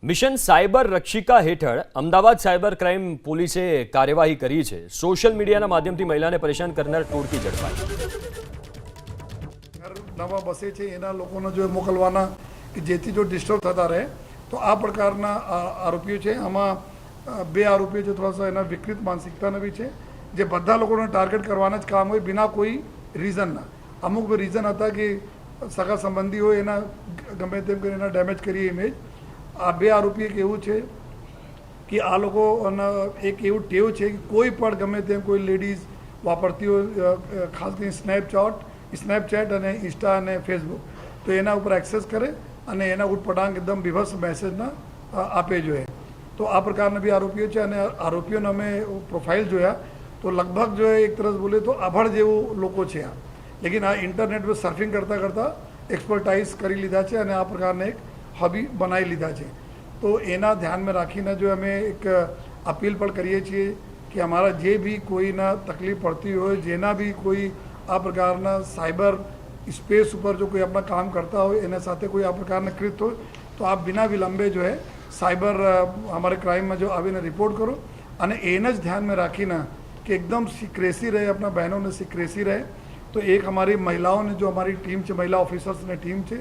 Mission cyber રક્ષિકા હેઠળ Ahmedabad cyber crime પોલીસે કાર્યવાહી કરી છે। સોશિયલ મીડિયાના માધ્યમથી મહિલાને પરેશાન કરનાર ટોળકી ઝડપાઈ। નવા બસે છે એના લોકોને જો મોકલવાના કે જેથી જો ડિસ્ટર્બ થતા રહે તો આ પ્રકારના આરોપીઓ છે। આમાં બે આરોપીઓ છે થોડા सा એના વિકૃત માનસિકતાના બી છે જે બધા લોકોને ટાર્ગેટ કરવાના જ કામ હોય बिना કોઈ રીઝનના। અમુક રીઝન હતા કે સગા સંબંધી હોય એના ગમે તેમ કરીને એના ડેમેજ કરીએ ઇમેજ। આ બે આરોપી એક એવું છે કે આ લોકો એક એવું ટેવ છે કે કોઈ પણ ગમે તેમ કોઈ લેડીઝ વાપરતી હોય ખાસ કરીને સ્નેપચેટ અને ઇન્સ્ટા અને ફેસબુક તો એના ઉપર એક્સેસ કરે અને એના ઉટપટાંગ એકદમ બીભત્સ મેસેજના આપે જોઈએ। તો આ પ્રકારના બી આરોપીઓ છે અને આરોપીઓને અમે પ્રોફાઇલ જોયા તો લગભગ જો એક તરફ બોલે તો આભળ જેવું લોકો છે આ, લેકિન આ ઇન્ટરનેટ પર સર્ફિંગ કરતાં કરતાં એક્સપર્ટાઇઝ કરી લીધા છે અને આ પ્રકારને એક हॉबी बनाई लीधा है। तो एना ध्यान में राखीने जो अमे एक अपील पण करीए छीए कि अमारा जे भी कोई ना तकलीफ पड़ती हो जेना भी कोई आ प्रकारना साइबर स्पेस पर जो कोई अपना काम करता हो एना साथे कोई आ प्रकारना कृत्य हो तो आप बिना विलंबे जो है साइबर हमारे क्राइम में जो आवीने रिपोर्ट करो अने एने ज ध्यान में राखीने कि एकदम सीक्रेसी रहे, अपना बहनों ने सीक्रेसी रहे। तो एक हमारी महिलाओं ने जो हमारी टीम है महिला ऑफिसर्स ने टीम है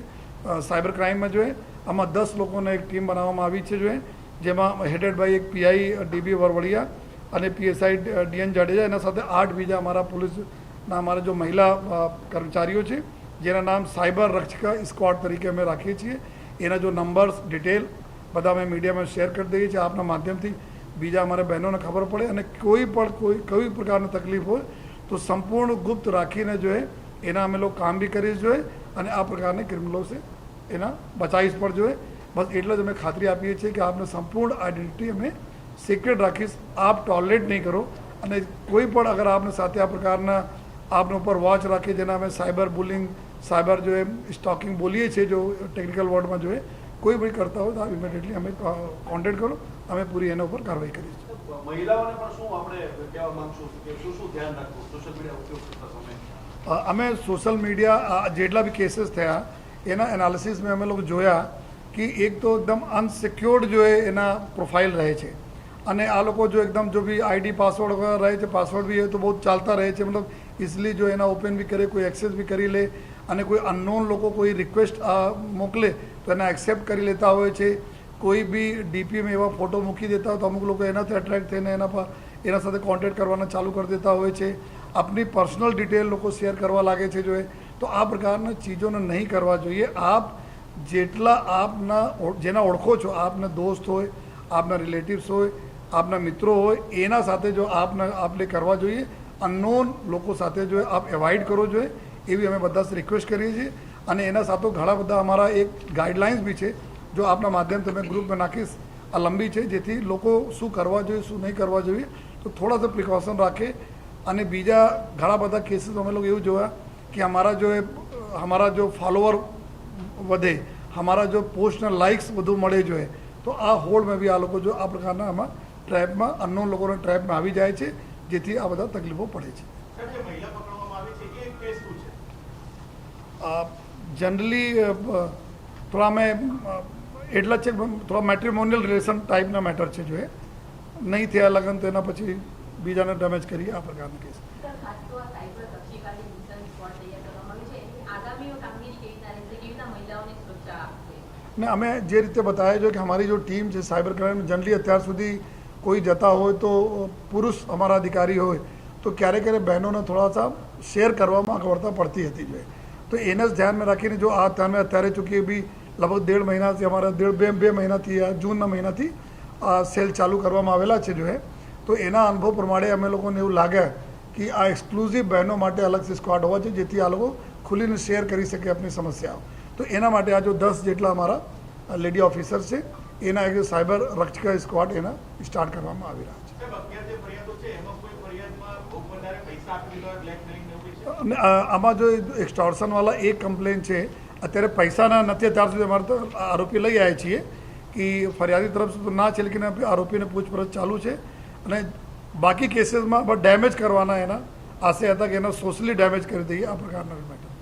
साइबर क्राइम में जो है आम 10 लोगों ने एक टीम बनावी है जो है जेमा हेडेड बाय एक पीआई डीबी वरवड़िया और पीएसआई डीएन जाडेजा एना साथे 8 बीजा अमरा पुलिस अमरा जो महिला कर्मचारीओ है जेना नाम साइबर रक्षिका स्क्वॉड तरीके अमे राखीए छीए। एना जो नंबर्स डिटेल बधा अमे मीडिया में शेर कर दीए छीए आपना माध्यमथी बीजा अमारे बहनों ने खबर पड़े और कोई प्रकार तकलीफ हो तो संपूर्ण गुप्त राखीने जो है एना अमे लोग काम भी करीए जो है और आ प्रकार क्रिमिनलों से एना बचाईश पर जो है बस एटले ज अमे खातरी आपीए छीए कि आपने संपूर्ण आइडेंटिटी अमे सीक्रेट राखीश। आप टॉलरेट नहीं करो अने कोई पण अगर आपने साथे आ प्रकारना आपने ऊपर वॉच राखी जेना अमे साइबर बुलिंग साइबर जो है स्टॉकिंग बोलीए छे जो टेक्निकल वर्ड में जो है कोई भी करता हो तो आप इमिडिएटली हमें कॉन्टेक्ट करो, हमें पूरी एना ऊपर कार्रवाई करीए। महिलाओने पण शुं आपणे कहेवा मांगशो के शुं ध्यान राखવું सोशल मीडिया उपयोग करता समय अमे सोशल मीडिया जेटला भी केसेस थया एना एनालिसिस में अमे लोग जोया कि एक तो एकदम अनसिक्योर्ड जो है एना प्रोफाइल रहे छे अने आ लोग जो एकदम जो भी आईडी पासवर्ड वगैरह रहे छे पासवर्ड भी है तो बहुत चालता रहे छे मतलब इसलिए जो एना ओपन भी करे कोई एक्सेस भी करी ले अने कोई अननोन लोग कोई रिक्वेस्ट मोकले तो एना एक्सेप्ट करी लेता होय छे। कोई भी डीपी में एवा फोटो मूकी देता हो तो अमुक लोग एनाथी अट्रेक्ट थईने एना साथे कॉन्टेक्ट करवाना चालू कर देता होय छे। अपनी पर्सनल डिटेल लोग शेर करवा लागे छे जो है तो आ प्रकार चीज़ों ने नहीं करवा જોઈએ। आप जेटला आपना जेना ओळखो छो आपना दोस्त होय आपना रिलेटिव्स होय आपना मित्रों होय एना साथे जो आपने करवा જોઈએ। अननोन लोगों साथे जो है आप एवॉइड करो जो है एवी अमे बधा से रिक्वेस्ट करीए छीए अने एना साथे घणा बधा अमारा एक गाइडलाइन्स भी है जो आपना माध्यम थी मैं ग्रुप में नाखीश आ लंबी है जेथी लोको शुं करवा જોઈએ शुं नहीं करवा જોઈએ तो थोड़ा सा प्रिकॉशन राखे। अने बीजा घणा बधा केसीस अमे लोग एवुं जोया कि हमारा जो है हमारा जो फॉलोअर वधे हमारा जो पोस्ट ने लाइक्स वधु मळे जो है तो आ होड़ में भी आ लोग जो आ प्रकार आमा ट्रेप में अननोन लोगों ने ट्रेप में आवी जाए छे जेथी आ बधा तकलीफों पड़े छे। जनरली थोड़ा में एटला छे थोड़ा मैट्रिमोनियल रिलेशन टाइपना मैटर छे जो है नहीं थया लग्न तो एना पछी बीजाने डैमेज करी आ प्रकारना केस। ने अमे जे रीते बताया जो कि हमारी जो टीम है साइबर क्राइम जनरली अत्यार सुधी कोई जता हो तो पुरुष हमारा अधिकारी हो तो क्यारे क्यारे बहनों ने थोड़ा सा शेर करवामां अगवड़ता पड़ती हती जो है तो एने ध्यान में राखीने जो आ टाइम अत्यारे चूँकि भी लगभग 1.5 महीना से हमारा 2 महीना थी जून महीना थी सेल चालू करवामां आवेला छे जो है तो एना अनुभव प्रमाणे अमे लोकोने एवुं लागे कि आ एक्सक्लूसिव बहनों माटे अलग से स्क्वॉड होवा छे जेथी आ लोको खुलीने शेर करी सके अपनी समस्याओं। तो एना माटे आ जो 10 जेटला अमारा लेडी ऑफिसर्स है एना एक साइबर रक्षिका स्क्वॉड एना स्टार्ट करवामां आवी रह्या छे। आमां जो एक्सटॉर्शन वाला एक कम्प्लेन है अत्यारे पैसाना नथी अत्यार सुधी अमारे तो आरोपी लई आव्या छीए कि फरियादी तरफ से तो ना छे लेकिन आरोपी ने पूछपरछ चालू है अने बाकी केसेस में डैमेज करवाना एना आशय था कि एना सोशली डैमेज कर दीए आ प्रकारना मैटर।